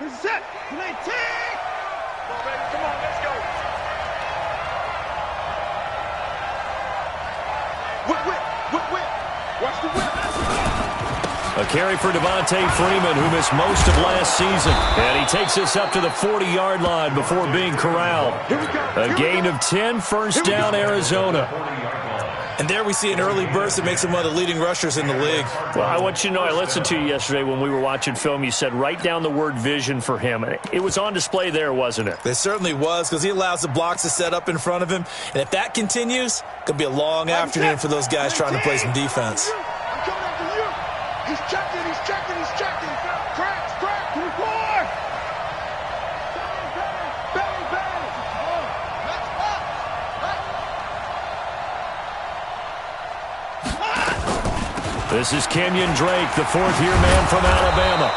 Set. Come on, baby. Come on, let's go. Whip. Watch the whip. A carry for Devontae Freeman, who missed most of last season. And he takes us up to the 40-yard line before being corralled. A gain of 10, first down, Arizona. And there we see an early burst that makes him one of the leading rushers in the league. Well, I want you to know, I listened to you yesterday when we were watching film. You said write down the word vision for him. It was on display there, wasn't it? It certainly was, because he allows the blocks to set up in front of him. And if that continues, it could be a long afternoon for those guys trying to play some defense. I'm coming after you. He's checking. Crack. 24. This is Kenyon Drake, the fourth-year man from Alabama.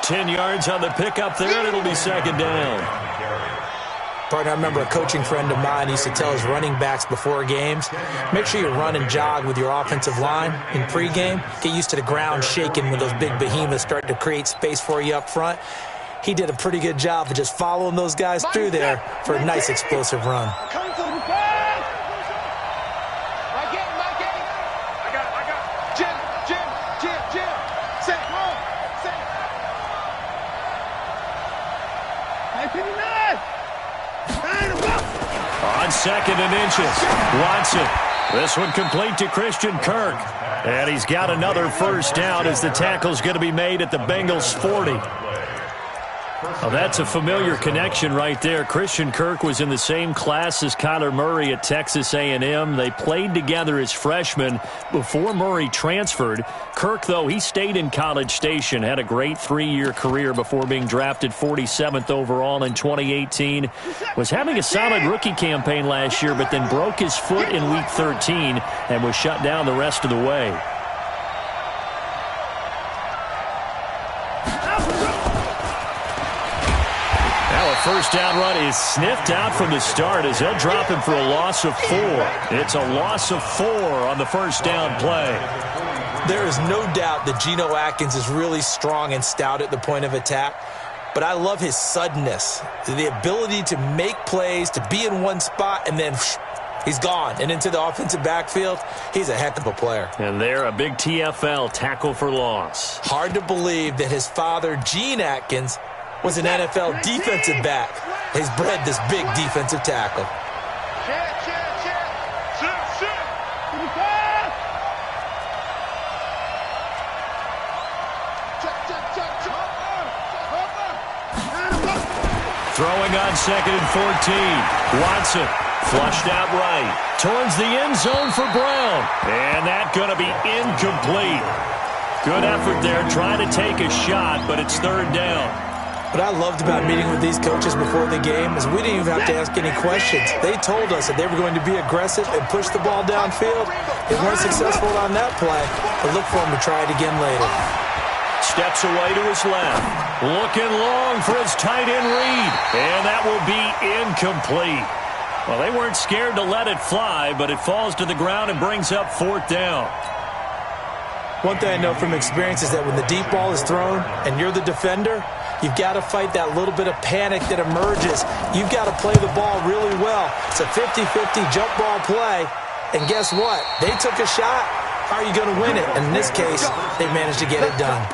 10 yards on the pickup there, and it'll be second down. Partner, I remember a coaching friend of mine used to tell his running backs before games, make sure you run and jog with your offensive line in pregame. Get used to the ground shaking when those big behemoths start to create space for you up front. He did a pretty good job of just following those guys through there for a nice explosive run. On second and inches, Watson. This one complete to Christian Kirk. And he's got another first down as the tackle's going to be made at the Bengals' 40. Well, that's a familiar connection right there. Christian Kirk was in the same class as Kyler Murray at Texas A&M. They played together as freshmen before Murray transferred. Kirk, though, he stayed in College Station, had a great 3-year career before being drafted 47th overall in 2018. Was having a solid rookie campaign last year, but then broke his foot in Week 13 and was shut down the rest of the way. First down run is sniffed out from the start as they'll drop him for a loss of 4. It's a loss of 4 on the first down play. There is no doubt that Geno Atkins is really strong and stout at the point of attack, but I love his suddenness, the ability to make plays, to be in one spot, and then he's gone and into the offensive backfield. He's a heck of a player. And there, a big TFL, tackle for loss. Hard to believe that his father, Gene Atkins, was an NFL defensive back. He's bred this big defensive tackle. Throwing on second and 14. Watson flushed out right. Towards the end zone for Brown. And that's going to be incomplete. Good effort there trying to take a shot, but it's third down. What I loved about meeting with these coaches before the game is we didn't even have to ask any questions. They told us that they were going to be aggressive and push the ball downfield. They weren't successful on that play, but look for them to try it again later. Steps away to his left. Looking long for his tight end read. And that will be incomplete. Well, they weren't scared to let it fly, but it falls to the ground and brings up fourth down. One thing I know from experience is that when the deep ball is thrown and you're the defender, you've got to fight that little bit of panic that emerges. You've got to play the ball really well. It's a 50-50 jump ball play. And guess what? They took a shot. How are you going to win it? And in this case, they managed to get it done.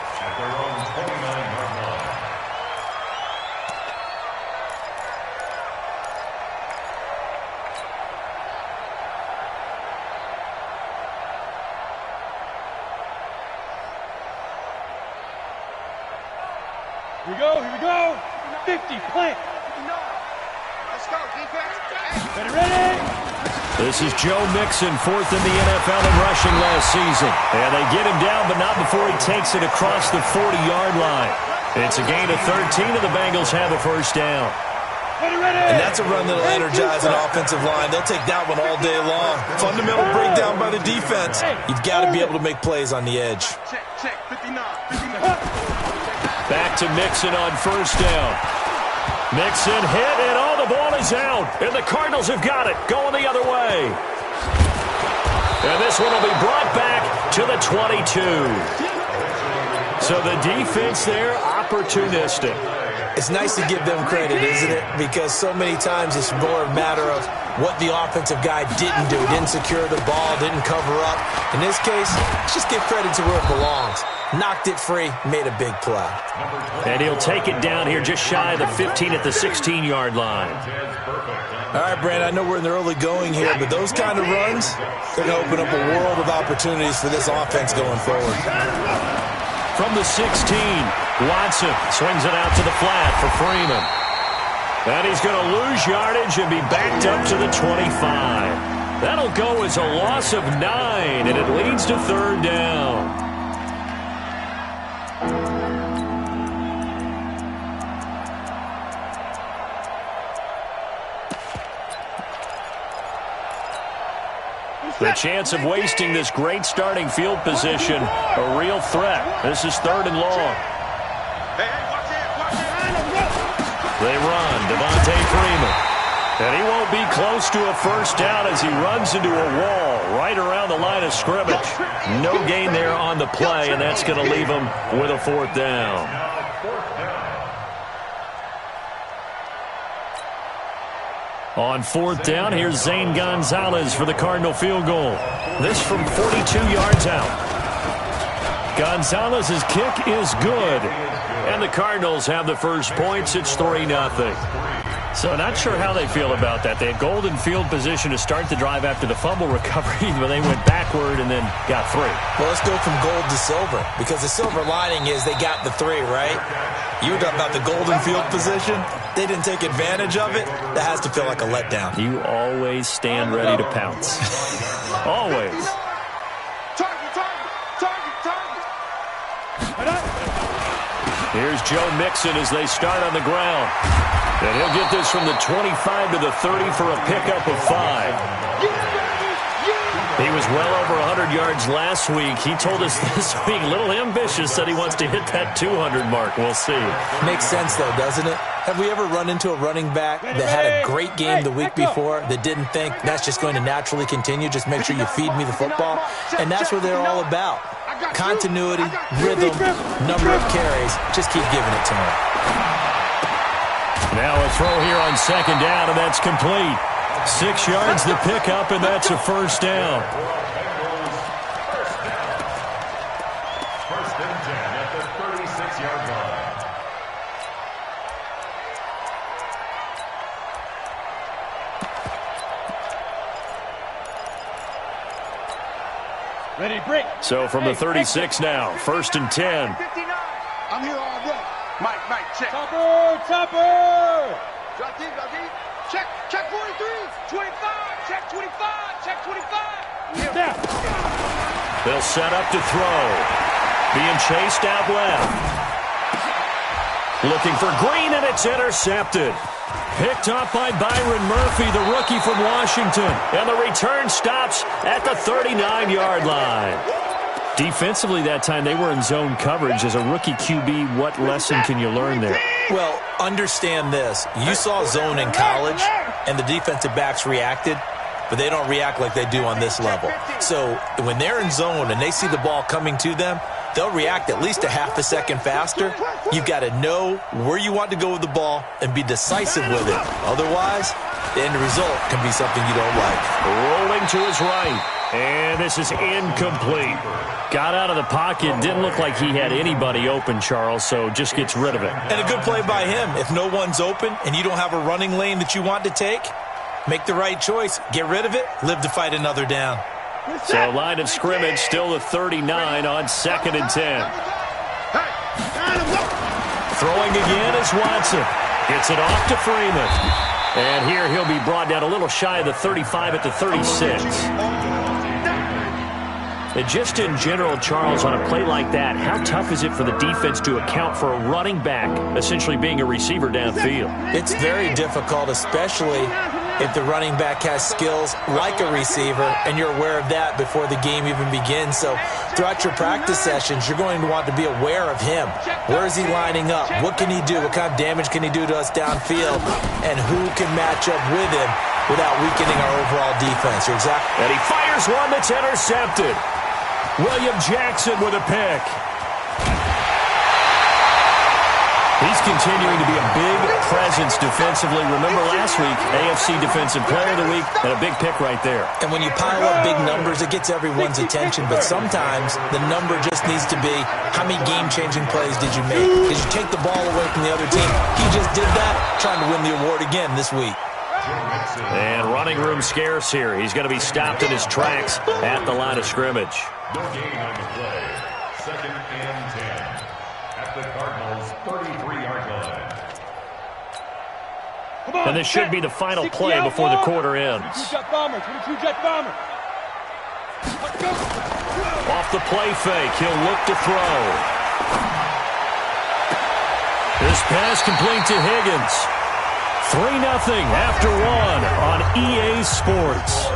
Here we go. 50, plant. Let's go, defense. Ready. This is Joe Mixon, fourth in the NFL in rushing last season. And they get him down, but not before he takes it across the 40-yard line. It's a gain of 13, and the Bengals have a first down. And that's a run that'll energize an offensive line. They'll take that one all day long. Fundamental breakdown by the defense. You've got to be able to make plays on the edge. Check, 59. Back to Mixon on first down. Mixon hit, and all the ball is out. And the Cardinals have got it, going the other way. And this one will be brought back to the 22. So the defense there opportunistic. It's nice to give them credit, isn't it? Because so many times it's more a matter of what the offensive guy didn't do. Didn't secure the ball, didn't cover up. In this case, let's just give credit to where it belongs. Knocked it free, made a big play. And he'll take it down here just shy of the 15 at the 16-yard line. All right, Brandon, I know we're in the early going here, but those kind of runs, they're going to open up a world of opportunities for this offense going forward. From the 16, Watson swings it out to the flat for Freeman. And he's going to lose yardage and be backed up to the 25. That'll go as a loss of 9, and it leads to third down. The chance of wasting this great starting field position, a real threat. This is third and long. They run, Devontae Freeman. And he won't be close to a first down as he runs into a wall right around the line of scrimmage. No gain there on the play, and that's going to leave him with a fourth down. On fourth down, here's Zane Gonzalez for the Cardinal field goal. This from 42 yards out. Gonzalez's kick is good. And the Cardinals have the first points. It's 3-0. So not sure how they feel about that. They had golden field position to start the drive after the fumble recovery, but they went backward and then got 3. Well, let's go from gold to silver, because the silver lining is they got the 3, right? You were talking about the golden field position. They didn't take advantage of it. That has to feel like a letdown. You always stand ready to pounce. Always. Here's Joe Mixon as they start on the ground. And he'll get this from the 25 to the 30 for a pickup of 5. He was well over 100 yards last week. He told us this week, a little ambitious, said he wants to hit that 200 mark. We'll see. Makes sense, though, doesn't it? Have we ever run into a running back that had a great game the week before that didn't think that's just going to naturally continue? Just make sure you feed me the football. And that's what they're all about. Continuity, rhythm, number of carries. Just keep giving it to him. Now a throw here on second down, and that's complete. 6 yards the pickup, and that's a first down. First and 10 at the 36-yard line. Ready, break. So from the 36 now, first and 10. 59. I'm here all day. Mike, check. Chopper! Drop deep. Check 43. 25. Check 25. Check 25. Snap. They'll set up to throw. Being chased out left. Looking for Green, and it's intercepted. Picked up by Byron Murphy, the rookie from Washington. And the return stops at the 39-yard line. Defensively that time, they were in zone coverage. As a rookie QB, what lesson can you learn there? Well, understand this. You saw zone in college, and the defensive backs reacted, but they don't react like they do on this level. So when they're in zone and they see the ball coming to them, they'll react at least a half a second faster. You've got to know where you want to go with the ball and be decisive with it. Otherwise, the end result can be something you don't like. Rolling to his right. And this is incomplete. Got out of the pocket. Didn't look like he had anybody open, Charles, so just gets rid of it. And a good play by him. If no one's open and you don't have a running lane that you want to take, make the right choice. Get rid of it. Live to fight another down. So line of scrimmage still the 39 on second and 10. Throwing again is Watson. Gets it off to Freeman. And here he'll be brought down a little shy of the 35 at the 36. And just in general, Charles, on a play like that, how tough is it for the defense to account for a running back essentially being a receiver downfield? It's very difficult, especially if the running back has skills like a receiver, and you're aware of that before the game even begins. So throughout your practice sessions, you're going to want to be aware of him. Where is he lining up? What can he do? What kind of damage can he do to us downfield? And who can match up with him without weakening our overall defense? You're exactly. And he fires one that's intercepted. William Jackson with a pick. continuing to be a big presence defensively. Remember last week, AFC Defensive Player of the Week, and a big pick right there. And when you pile up big numbers, it gets everyone's attention. But sometimes the number just needs to be, how many game-changing plays did you make? Did you take the ball away from the other team? He just did that, trying to win the award again this week. And running room scarce here. He's going to be stopped in his tracks at the line of scrimmage. No gain on the play. 2nd and 10 at the Cardinals' 33-yard line. And this should be the final play before the quarter ends. 22 jet bomber, 22 jet bomber. Off the play fake, he'll look to throw. This pass complete to Higgins. 3-0 after 1 on EA Sports.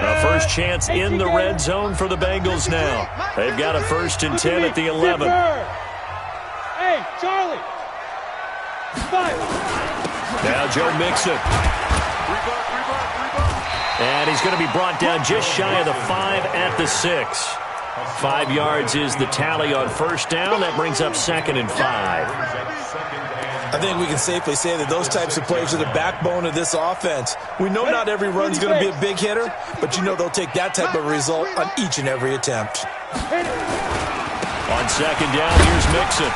A first chance in the red zone for the Bengals now. They've got a 1st and 10 at the 11. Hey, Charlie. 5. Now Joe Mixon. And he's going to be brought down just shy of the 5 at the 6. 5 yards is the tally on 1st down. That brings up 2nd and 5. I think we can safely say that those types of plays are the backbone of this offense. We know not every run's going to be a big hitter, but you know they'll take that type of result on each and every attempt. On 2nd down, here's Mixon.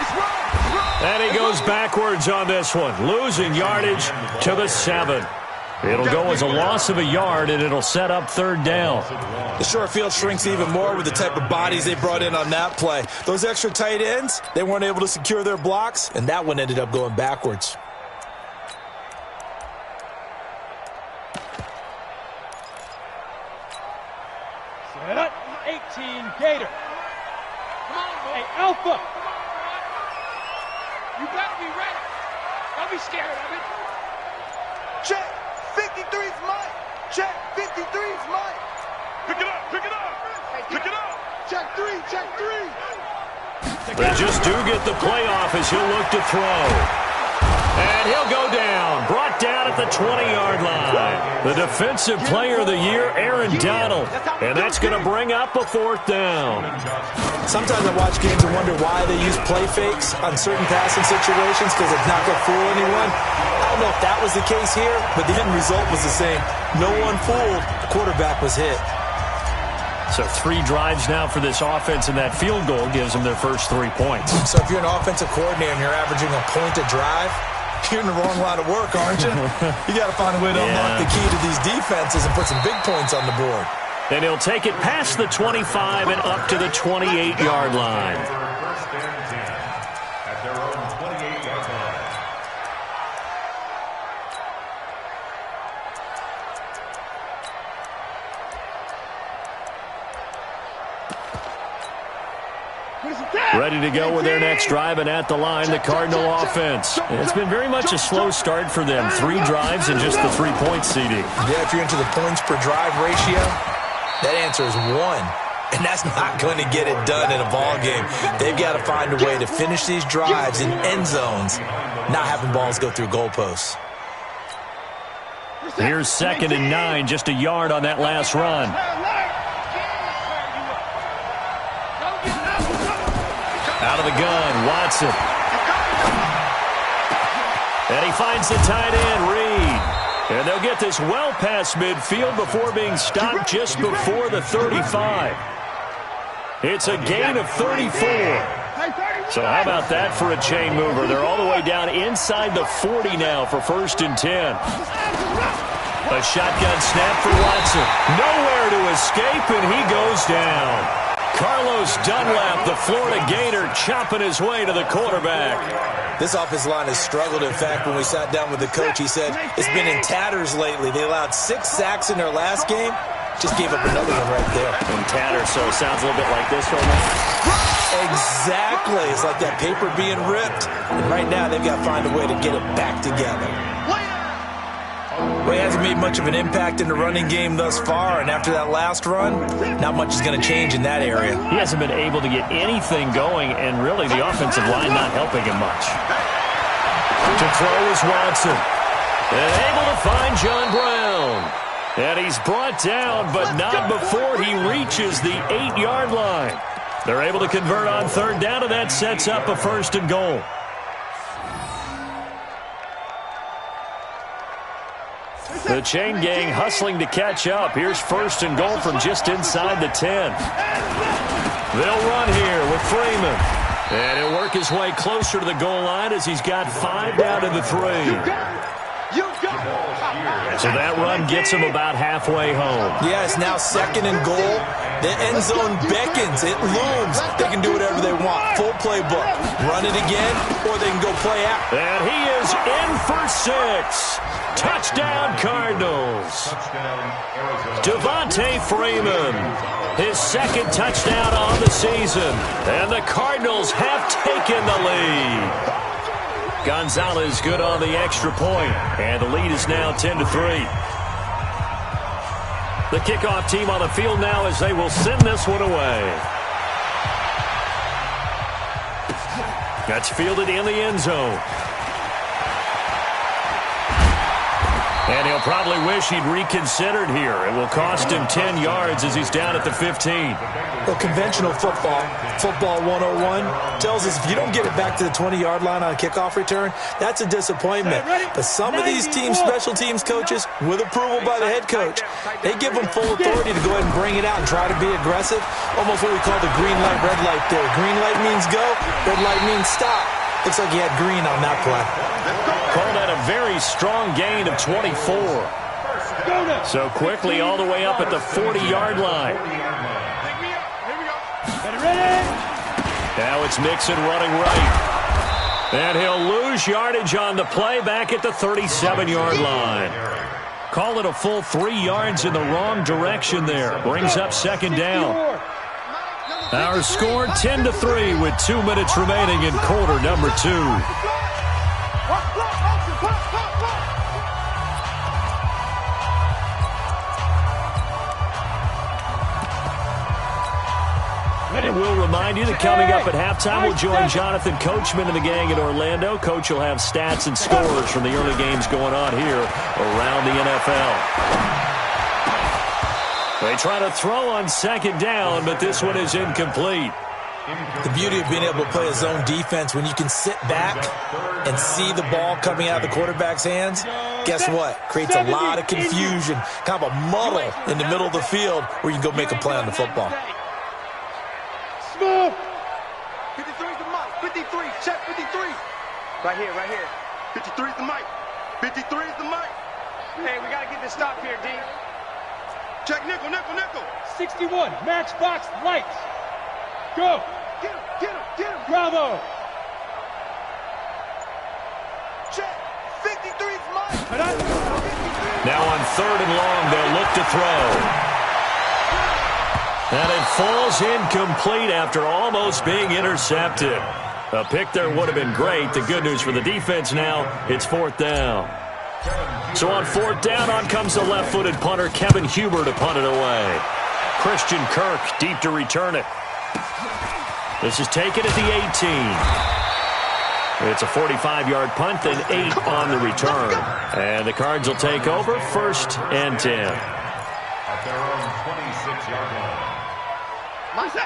And he goes backwards on this one, losing yardage to the 7. It'll go as a loss of a yard, and it'll set up 3rd down. The short field shrinks even more with the type of bodies they brought in on that play. Those extra tight ends, they weren't able to secure their blocks, and that one ended up going backwards. Set up. 18 Gator. Hey, Alpha. You better be ready. Don't be scared of it. Check. 53's Mike. Check. 53's Mike. Pick it up, pick it up, pick it up. Check 3, check 3. They just do get the playoff as he'll look to throw. And he'll go down, brought down at the 20-yard line. The Defensive Player of the Year, Aaron Donald. And that's going to bring up a 4th down. Sometimes I watch games and wonder why they use play fakes on certain passing situations because it's not going to fool anyone. I don't know if that was the case here, but the end result was the same. No one fooled. The quarterback was hit. So 3 drives now for this offense, and that field goal gives them their first 3 points. So if you're an offensive coordinator and you're averaging a point a drive, you're in the wrong line of work, aren't you? You got to find a way to unlock the key to these defenses and put some big points on the board. And he'll take it past the 25 and up to the 28-yard line. 1st and 10 at their own 28-yard line. Ready to go with their next drive, and at the line, the Cardinal offense. It's been very much a slow start for them. 3 drives and just the 3-point seeding. Yeah, if you're into the points per drive ratio, that answer is 1. And that's not going to get it done in a ball game. They've got to find a way to finish these drives in end zones, not having balls go through goalposts. Here's 2nd and 9, just a yard on that last run. Out of the gun, Watson. And he finds the tight end, Reed. And they'll get this well past midfield before being stopped just before the 35. It's a gain of 34. So how about that for a chain mover? They're all the way down inside the 40 now for 1st and 10. A shotgun snap for Watson. Nowhere to escape, and he goes down. Carlos Dunlap, the Florida Gator, chopping his way to the quarterback. This offensive line has struggled. In fact, when we sat down with the coach, he said it's been in tatters lately. They allowed 6 sacks in their last game. Just gave up another one right there. In tatters, so it sounds a little bit like this right now. Exactly. It's like that paper being ripped. And right now, they've got to find a way to get it back together. Well, he hasn't made much of an impact in the running game thus far, and after that last run, not much is going to change in that area. He hasn't been able to get anything going, and really the offensive line not helping him much. To throw is Watson. And able to find John Brown. And he's brought down, but not before he reaches the 8-yard line. They're able to convert on third down, and that sets up a 1st and goal. The chain gang hustling to catch up. Here's 1st and goal from just inside the 10. They'll run here with Freeman. And he'll work his way closer to the goal line as he's got 5 down to the 3. So that run gets him about halfway home. Yeah, it's now 2nd and goal. The end zone beckons. It looms. They can do whatever they want. Full playbook. Run it again, or they can go play out. And he is in for 6. Touchdown, Cardinals. Devontae Freeman, his 2nd touchdown on the season. And the Cardinals have taken the lead. Gonzalez good on the extra point, and the lead is now 10-3. The kickoff team on the field now as they will send this one away. That's fielded in the end zone. And he'll probably wish he'd reconsidered here. It will cost him 10 yards as he's down at the 15. Well, conventional football 101, tells us if you don't get it back to the 20-yard line on a kickoff return, that's a disappointment. But some of these teams, special teams coaches, with approval by the head coach, they give them full authority to go ahead and bring it out and try to be aggressive. Almost what we call the green light, red light theory. Green light means go, red light means stop. Looks like he had green on that play. Call that a very strong gain of 24. So quickly all the way up at the 40-yard line. Now it's Mixon running right. And he'll lose yardage on the play back at the 37-yard line. Call it a full 3 yards in the wrong direction there. Brings up 2nd down. Our score 10-3 with 2 minutes remaining in quarter number 2. And we'll remind you that coming up at halftime, we'll join Jonathan Coachman and the gang in Orlando. Coach will have stats and scores from the early games going on here around the NFL. They try to throw on 2nd down, but this one is incomplete. The beauty of being able to play a zone defense when you can sit back and see the ball coming out of the quarterback's hands, guess what? Creates a lot of confusion, kind of a muddle in the middle of the field where you can go make a play on the football. Smooth. 53 is the mic. 53. Check 53. Right here. 53 is the mic. 53 is the mic. Hey, we got to get this stop here, D. Check nickel. 61, matchbox lights. Go. Get him. Bravo. Check. 53 is Mike. Now on 3rd and long, they'll look to throw. And it falls incomplete after almost being intercepted. A pick there would have been great. The good news for the defense now, it's 4th down. So on 4th down, on comes the left-footed punter, Kevin Huber, to punt it away. Christian Kirk deep to return it. This is taken at the 18. It's a 45-yard punt, then 8 on the return. And the Cards will take over, 1st and 10. At their own 26-yard line.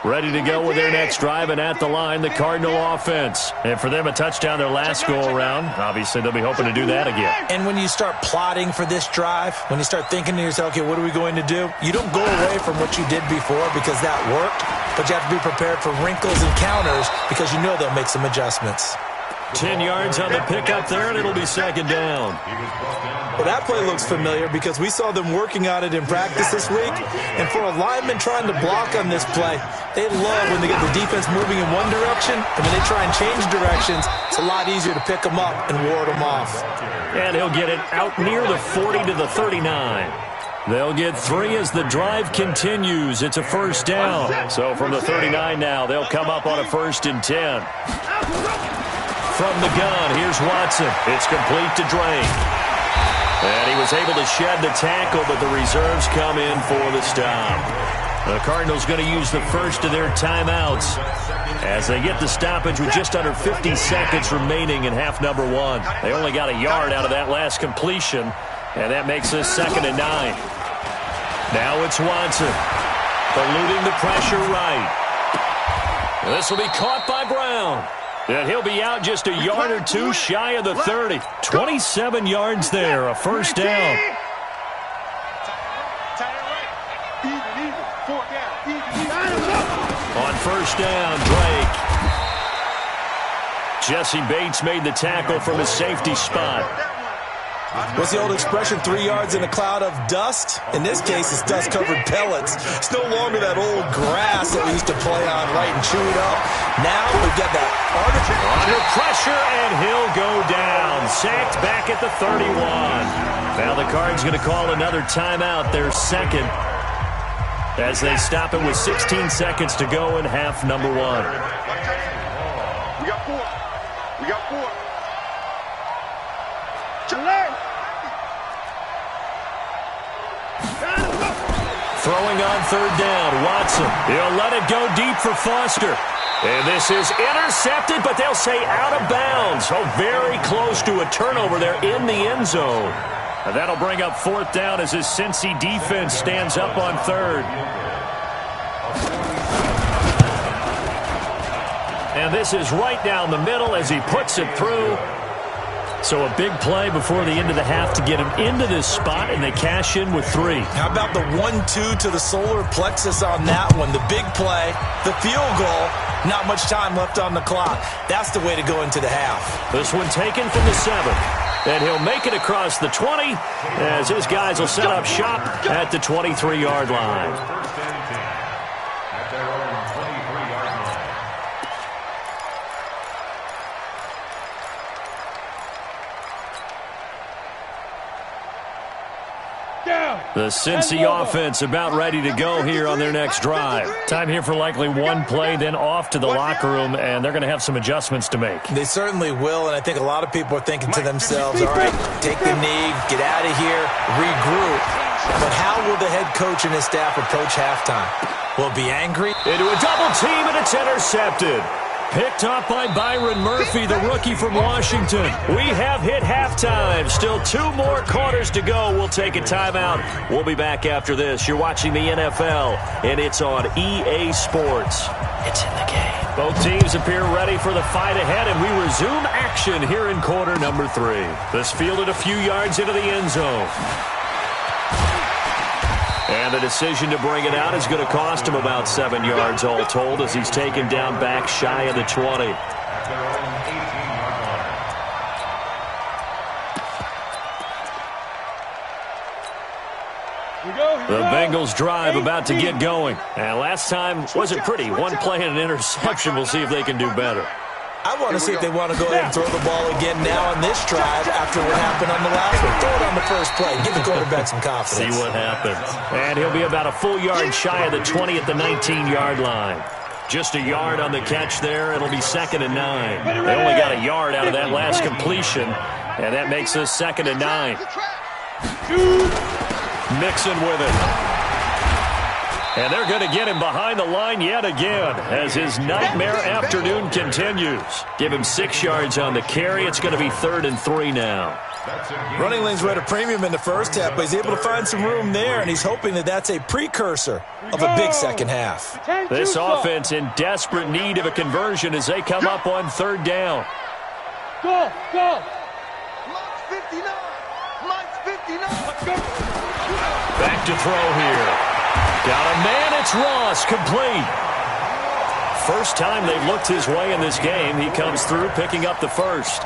Ready to go with their next drive, and at the line, the Cardinal offense. And for them, a touchdown their last go-around. Obviously, they'll be hoping to do that again. And when you start plotting for this drive, when you start thinking to yourself, okay, what are we going to do? You don't go away from what you did before because that worked, but you have to be prepared for wrinkles and counters because you know they'll make some adjustments. 10 yards on the pickup there, and it'll be 2nd down. Well, that play looks familiar because we saw them working on it in practice this week. And for a lineman trying to block on this play, they love when they get the defense moving in one direction, and when they try and change directions, it's a lot easier to pick them up and ward them off. And he'll get it out near the 40 to the 39. They'll get 3 as the drive continues. It's a 1st down. So from the 39 now, they'll come up on a 1st and 10. From the gun, here's Watson. It's complete to Drake. And he was able to shed the tackle, but the reserves come in for the stop. The Cardinals going to use the first of their timeouts as they get the stoppage with just under 50 seconds remaining in half number 1. They only got a yard out of that last completion, and that makes this 2nd and 9. Now it's Watson. Eluding the pressure right. This will be caught by Brown. And he'll be out just a yard or two shy of the 30. 27 yards there, a first down. On first down, Drake. Jesse Bates made the tackle from his safety spot. What's the old expression, 3 yards in a cloud of dust? In this case, it's dust-covered pellets. It's no longer that old grass that we used to play on, right, and chew it up. Now we've got that under pressure, and he'll go down. Sacked back at the 31. Now the Cards going to call another timeout, their second, as they stop it with 16 seconds to go in half number one. We got 4. We got 4. Throwing on third down, Watson. He'll let it go deep for Foster. And this is intercepted, but they'll say out of bounds. Oh, very close to a turnover there in the end zone. And that'll bring up fourth down as his Cincy defense stands up on third. And this is right down the middle as he puts it through. So a big play before the end of the half to get him into this spot, and they cash in with 3. How about the 1-2 to the solar plexus on that one? The big play, the field goal, not much time left on the clock. That's the way to go into the half. This one taken from the 7. And he'll make it across the 20 as his guys will set up shop at the 23-yard line. The Cincy offense about ready to go here on their next drive. Time here for likely one play, then off to the locker room, and they're going to have some adjustments to make. They certainly will, and I think a lot of people are thinking to themselves, all right, take the knee, get out of here, regroup. But how will the head coach and his staff approach halftime? Will be angry? Into a double team, and it's intercepted. Picked up by Byron Murphy, the rookie from Washington. We have hit halftime. Still 2 more quarters to go. We'll take a timeout. We'll be back after this. You're watching the NFL, and it's on EA Sports. It's in the game. Both teams appear ready for the fight ahead, and we resume action here in quarter number 3. This fielded a few yards into the end zone. And the decision to bring it out is going to cost him about 7 yards all told as he's taken down back shy of the 20. The Bengals drive about to get going. And last time wasn't pretty. One play and an interception. We'll see if they can do better. I want to see if they want to go ahead and throw the ball again now on this drive after what happened on the last one. Throw it on the first play. Give the quarterback some confidence. See what happens. And he'll be about a full yard shy of the 20 at the 19-yard line. Just a yard on the catch there. It'll be 2nd and 9. They only got a yard out of that last completion, and that makes us 2nd and 9. Mixon with it. And they're going to get him behind the line yet again as his nightmare afternoon continues. Give him 6 yards on the carry. It's going to be 3rd and 3 now. Running lanes were at a premium in the first half, but he's able to find some room there, and he's hoping that that's a precursor of a big second half. This offense in desperate need of a conversion as they come up on 3rd down. Go! Mike's 59. Mike's 59. Let's go. Back to throw here. Got a man, it's Ross, complete. First time they've looked his way in this game. He comes through, picking up the first.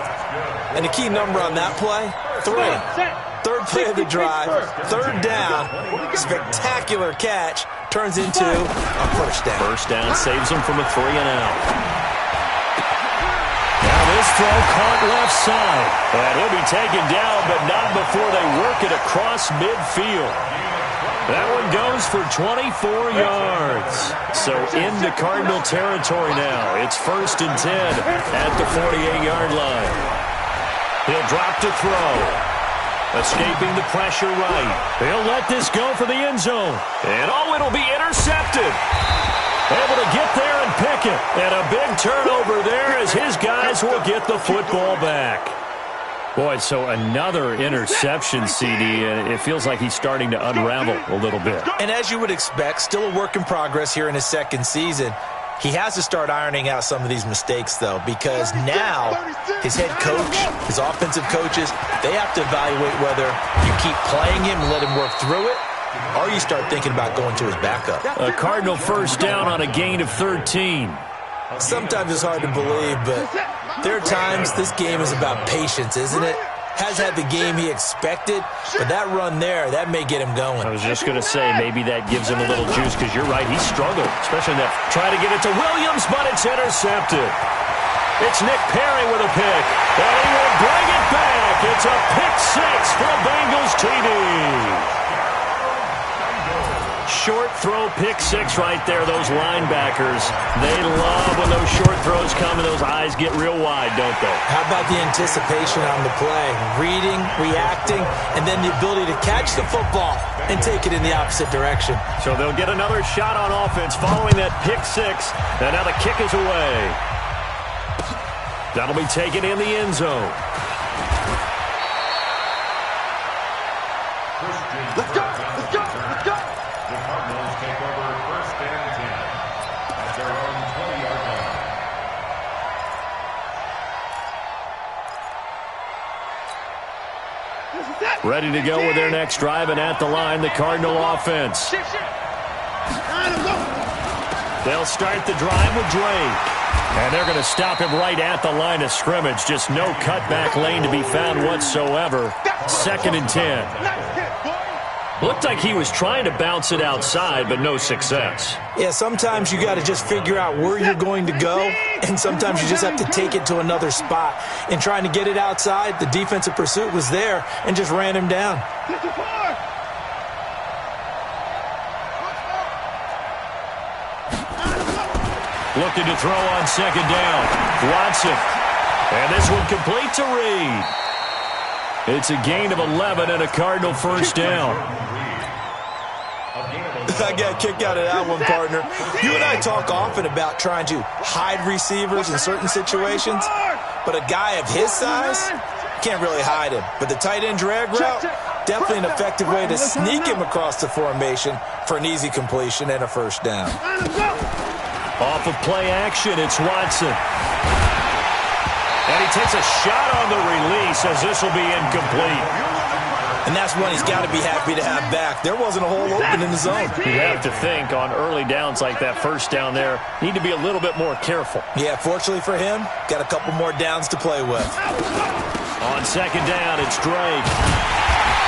And the key number on that play, 3. 3rd play of the drive, 3rd down, spectacular catch, turns into a first down. First down saves him from a 3 and out. Now this throw caught left side. And he'll be taken down, but not before they work it across midfield. That one goes for 24 yards. So into Cardinal territory now. It's 1st and 10 at the 48-yard line. He'll drop to throw. Escaping the pressure right. He'll let this go for the end zone. And it'll be intercepted. Able to get there and pick it. And a big turnover there as his guys will get the football back. Boy, so another interception, CD, and it feels like he's starting to unravel a little bit. And as you would expect, still a work in progress here in his second season. He has to start ironing out some of these mistakes, though, because now his head coach, his offensive coaches, they have to evaluate whether you keep playing him and let him work through it, or you start thinking about going to his backup. A Cardinal first down on a gain of 13. Sometimes it's hard to believe, but there are times this game is about patience, isn't it? Has had the game he expected, but that run there, that may get him going. I was just going to say, maybe that gives him a little juice, because you're right, he struggled, especially that try to get it to Williams, but it's intercepted. It's Nick Perry with a pick, and he will bring it back. It's a pick six for the Bengals TD. Short throw, pick six right there. Those linebackers, they love when those short throws come and those eyes get real wide, don't they? How about the anticipation on the play? Reading, reacting, and then the ability to catch the football and take it in the opposite direction. So they'll get another shot on offense following that pick six, and now the kick is away. That'll be taken in the end zone. Let's go! Let's go! Let's go! The Cardinals take over first and 10 at their own 20-yard line. Ready to go with their next drive, and at the line, the Cardinal offense. They'll start the drive with Drake. And they're going to stop him right at the line of scrimmage. Just no cutback lane to be found whatsoever. 2nd and 10. Looked like he was trying to bounce it outside, but no success. Yeah, sometimes you got to just figure out where you're going to go, and sometimes you just have to take it to another spot. In trying to get it outside, the defensive pursuit was there and just ran him down. Looking to throw on 2nd down. Watson. And this one complete to Reed. It's a gain of 11 and a Cardinal first down. I got a kick out of that one, partner. You and I talk often about trying to hide receivers in certain situations, but a guy of his size can't really hide him. But the tight end drag route, definitely an effective way to sneak him across the formation for an easy completion and a first down. Off of play action, it's Watson. And he takes a shot on the release as this will be incomplete. And that's one he's got to be happy to have back. There wasn't a hole open in the zone. You have to think on early downs like that first down there, need to be a little bit more careful. Yeah, fortunately for him, got a couple more downs to play with. On 2nd down, it's Drake.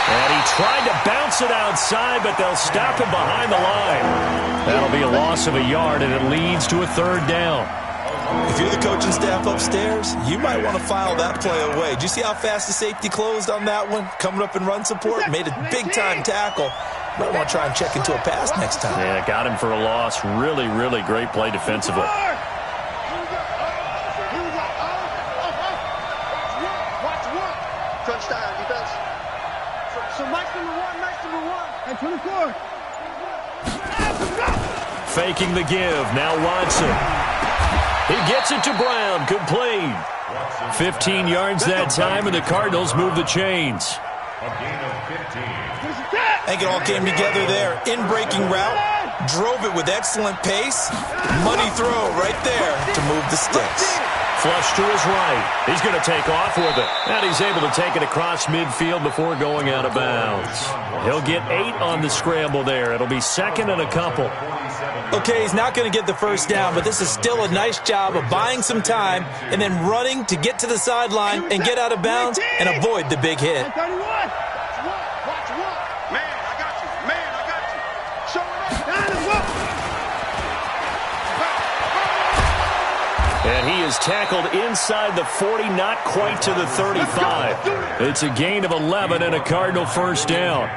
And he tried to bounce it outside, but they'll stop him behind the line. That'll be a loss of a yard, and it leads to a 3rd down. If you're the coaching staff upstairs, you might want to file that play away. Did you see how fast the safety closed on that one? Coming up in run support, made a big-time tackle. Might want to try and check into a pass next time. Yeah, got him for a loss. Really, really great play defensively. Crunch time, defense. So Mike's number one. And 24. Faking the give. Now Watson. He gets it to Brown. Complete. 15 yards that time, and the Cardinals move the chains. A gain of 15. I think it all came together there. In-breaking route. Drove it with excellent pace. Money throw right there to move the sticks. Flush to his right. He's going to take off with it. And he's able to take it across midfield before going out of bounds. He'll get 8 on the scramble there. It'll be 2nd and a couple. Okay, he's not going to get the first down, but this is still a nice job of buying some time and then running to get to the sideline and get out of bounds and avoid the big hit. And he is tackled inside the 40, not quite to the 35. It's a gain of 11 and a Cardinal first down.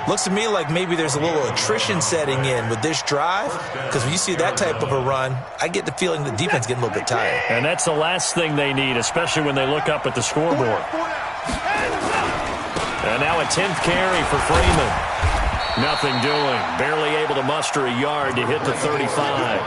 Looks to me like maybe there's a little attrition setting in with this drive, because when you see that type of a run, I get the feeling the defense getting a little bit tired. And that's the last thing they need, especially when they look up at the scoreboard. And now a 10th carry for Freeman. Nothing doing. Barely able to muster a yard to hit the 35.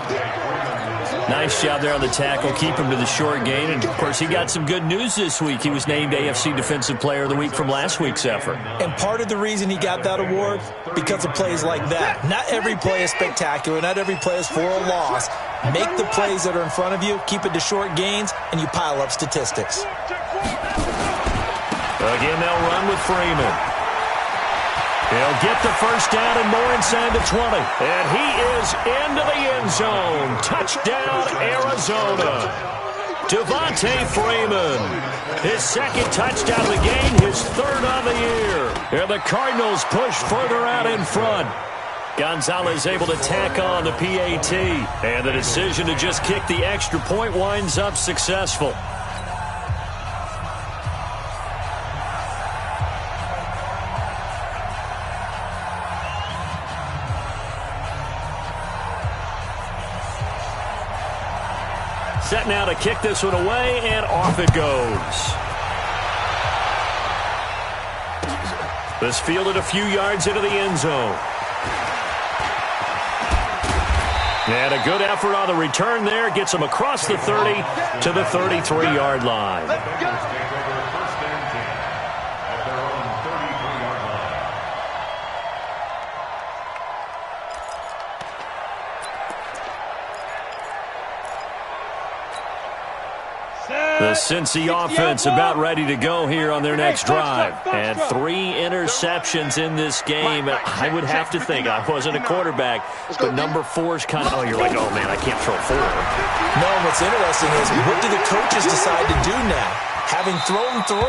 Nice job there on the tackle. Keep him to the short gain. And, of course, he got some good news this week. He was named AFC Defensive Player of the Week from last week's effort. And part of the reason he got that award, because of plays like that. Not every play is spectacular. Not every play is for a loss. Make the plays that are in front of you, keep it to short gains, and you pile up statistics. Again, they'll run with Freeman. He'll get the first down and more inside the 20. And he is into the end zone. Touchdown, Arizona. Devontae Freeman. His second touchdown of the game, his third on the year. And the Cardinals push further out in front. Gonzalez able to tack on the PAT. And the decision to just kick the extra point winds up successful. Set now to kick this one away, and off it goes. This fielded a few yards into the end zone. And a good effort on the return there. Gets him across the 30 to the 33-yard line. The Cincy offense about ready to go here on their next drive. And 3 interceptions in this game. I would have to think, I wasn't a quarterback, but number 4's kind of, oh, you're like, oh, man, I can't throw 4. No, what's interesting is, what do the coaches decide to do now? Having thrown 3,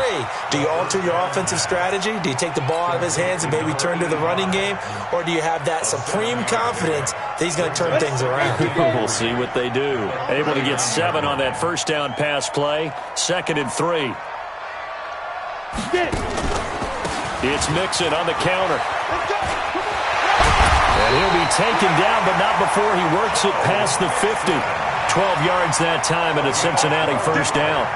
do you alter your offensive strategy? Do you take the ball out of his hands and maybe turn to the running game? Or do you have that supreme confidence that he's going to turn things around? We'll see what they do. Able to get 7 on that first down pass play. 2nd and 3. It's Mixon on the counter. And he'll be taken down, but not before he works it past the 50. 12 yards that time, and a Cincinnati first down.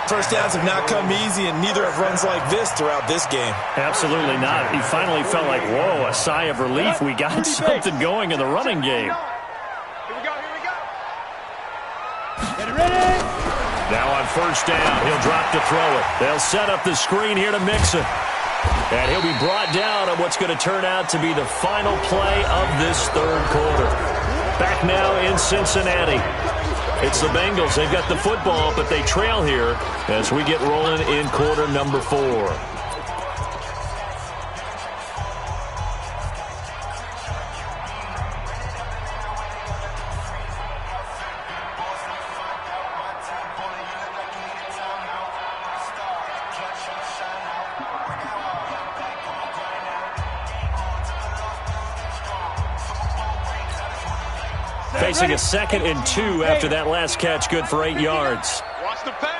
First downs have not come easy, and neither have runs like this throughout this game. Absolutely not. He finally felt like, whoa, a sigh of relief. We got something going in the running game. Here we go, here we go. Get ready. Now on first down, he'll drop to throw it. They'll set up the screen here to Mixon. And he'll be brought down on what's going to turn out to be the final play of this third quarter. Back now in Cincinnati. It's the Bengals. They've got the football, but they trail here as we get rolling in quarter number 4. Facing a 2nd and 2 after that last catch, good for 8 yards. Watch the pass.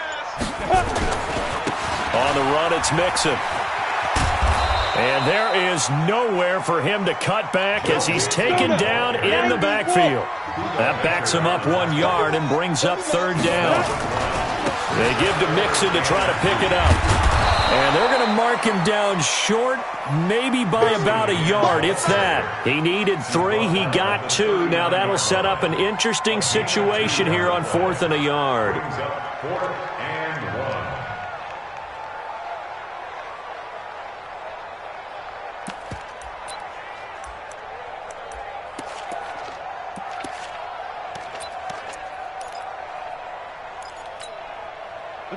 On the run, it's Mixon. And there is nowhere for him to cut back as he's taken down in the backfield. That backs him up 1 yard and brings up 3rd down. They give to Mixon to try to pick it up. And they're going to mark him down short, maybe by about a yard, if that. He needed 3, he got 2. Now that'll set up an interesting situation here on 4th and a yard. 4th and 1.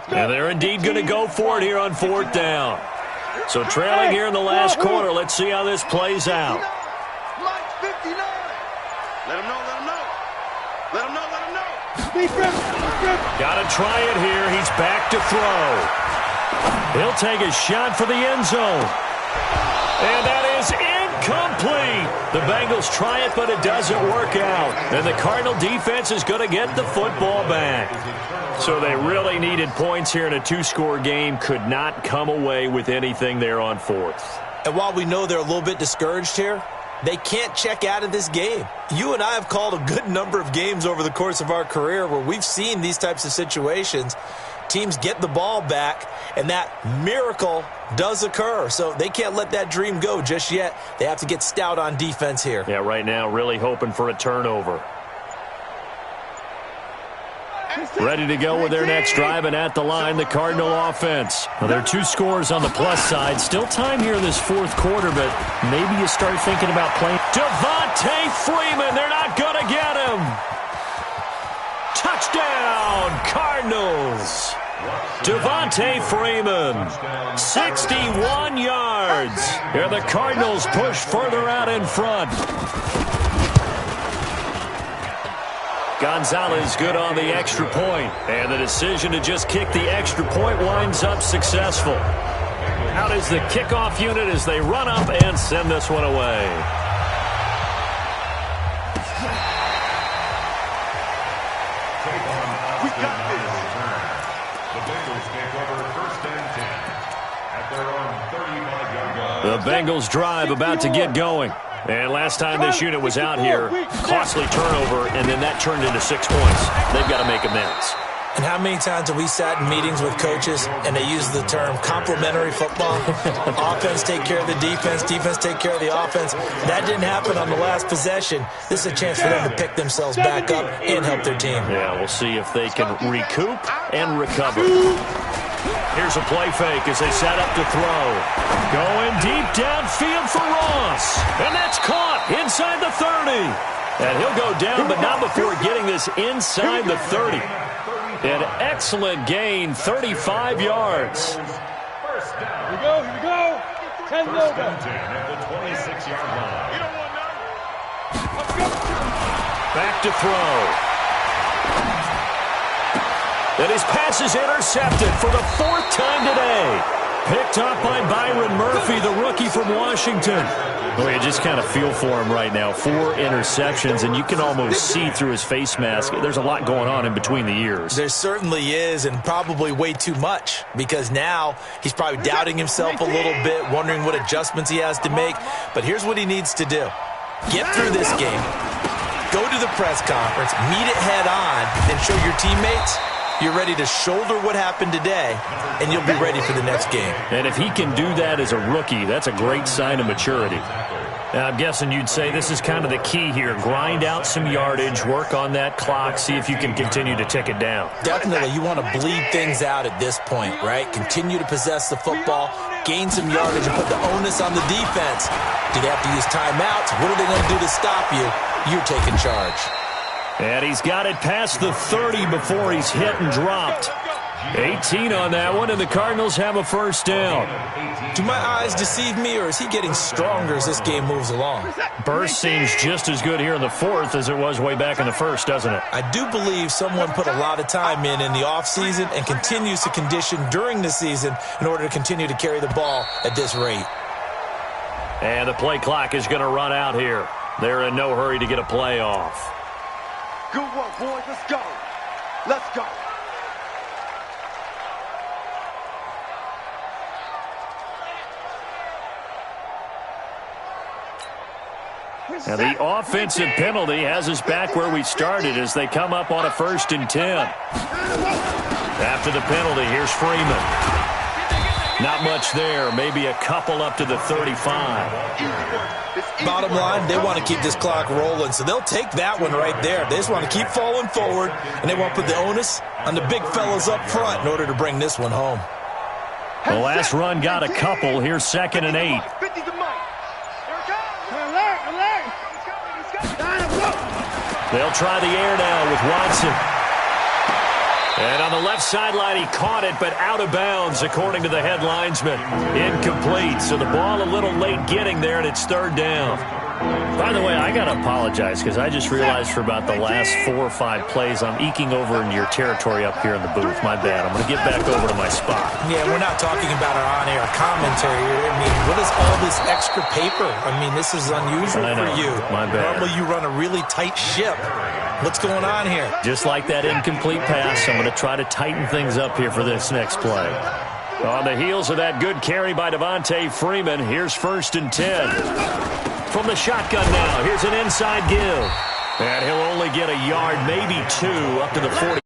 And they're indeed going to go for it here on 4th down. So trailing here in the last quarter, let's see how this plays out. Mike 59. Let him know, let him know. Let him know, let him know. Got to try it here. He's back to throw. He'll take a shot for the end zone. And that is incomplete. The Bengals try it, but it doesn't work out. And the Cardinal defense is going to get the football back. So they really needed points here in a 2-score game. Could not come away with anything there on 4th. And while we know they're a little bit discouraged here, they can't check out of this game. You and I have called a good number of games over the course of our career where we've seen these types of situations. Teams get the ball back, and that miracle does occur. So they can't let that dream go just yet. They have to get stout on defense here. Yeah, right now really hoping for a turnover. Ready to go with their next drive, and at the line, the Cardinal offense. Well, there are 2 scores on the plus side. Still time here in this 4th quarter, but maybe you start thinking about playing. Devontae Freeman, they're not going to get him. Touchdown, Cardinals. Devontae Freeman, 61 yards. Here the Cardinals push further out in front. Gonzalez good on the extra point, and the decision to just kick the extra point winds up successful. Out is the kickoff unit as they run up and send this one away. We got this. The Bengals take over 1st and 10 at their own 35-yard line. The Bengals drive about to get going. And last time this unit was out here, costly turnover, and then that turned into 6 points. They've got to make amends. And how many times have we sat in meetings with coaches and they use the term complementary football? Offense take care of the defense, defense take care of the offense. That didn't happen on the last possession. This is a chance for them to pick themselves back up and help their team. Yeah, we'll see if they can recoup and recover. Here's a play fake as they set up to throw. Going deep downfield for Ross. And that's caught inside the 30. And he'll go down, but not before getting this inside the 30. An excellent gain, 35 yards. Here we go, here we go. 10 First and 10 at the 26-yard line. Back to throw. And his pass is intercepted for the 4th time today. Picked up by Byron Murphy, the rookie from Washington. Well, you just kind of feel for him right now. 4 interceptions, and you can almost see through his face mask. There's a lot going on in between the ears. There certainly is, and probably way too much, because now he's probably doubting himself a little bit, wondering what adjustments he has to make. But here's what he needs to do. Get through this game, go to the press conference, meet it head on, and show your teammates you're ready to shoulder what happened today, and you'll be ready for the next game. And if he can do that as a rookie, that's a great sign of maturity. Now, I'm guessing you'd say this is kind of the key here. Grind out some yardage, work on that clock, see if you can continue to tick it down. Definitely, you want to bleed things out at this point, right? Continue to possess the football, gain some yardage, and put the onus on the defense. Do they have to use timeouts? What are they going to do to stop you? You're taking charge. And he's got it past the 30 before he's hit and dropped. 18 on that one, and the Cardinals have a first down. Do my eyes deceive me, or is he getting stronger as this game moves along? Burst seems just as good here in the 4th as it was way back in the 1st, doesn't it? I do believe someone put a lot of time in the offseason and continues to condition during the season in order to continue to carry the ball at this rate. And the play clock is going to run out here. They're in no hurry to get a play off. Good work, boys. Let's go. Let's go. Now the offensive penalty has us back where we started as they come up on a 1st and 10. After the penalty, here's Freeman. Not much there, maybe a couple up to the 35. Bottom line, they want to keep this clock rolling, so they'll take that one right there. They just want to keep falling forward, and they want to put the onus on the big fellas up front in order to bring this one home. The last run got a couple. Here's 2nd and 8. They'll try the air now with Watson. And on the left sideline, he caught it, but out of bounds, according to the head linesman. Incomplete, so the ball a little late getting there, and it's 3rd down. By the way, I got to apologize because I just realized for about the last 4 or 5 plays, I'm eking over into your territory up here in the booth. My bad. I'm going to get back over to my spot. Yeah, we're not talking about our on-air commentary here. I mean, what is all this extra paper? I mean, this is unusual for you. My bad. Normally you run a really tight ship. What's going on here? Just like that incomplete pass, I'm going to try to tighten things up here for this next play. On the heels of that good carry by Devontae Freeman, here's 1st and 10. From the shotgun now, here's an inside give. And he'll only get a yard, maybe 2, up to the 40.